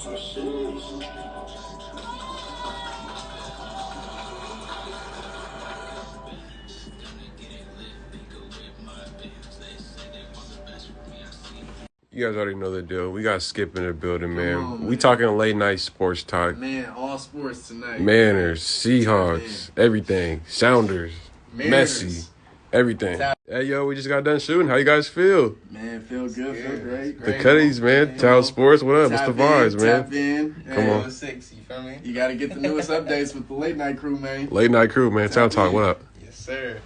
You guys already know the deal. We got Skip in the building, man. We talking late night sports talk. Man, all sports tonight. Mariners, Seahawks, everything. Sounders, Messi, everything. Hey, yo, we just got done shooting. How you guys feel? Man, feel good, feel great. The Cuddies, man. Town Sports, what up? What's the vibes, man? Tap in. Come on. 6, you feel me? You got to get the newest updates with the late night crew, man. Late night crew, man. Town Talk, what up? Yes, sir.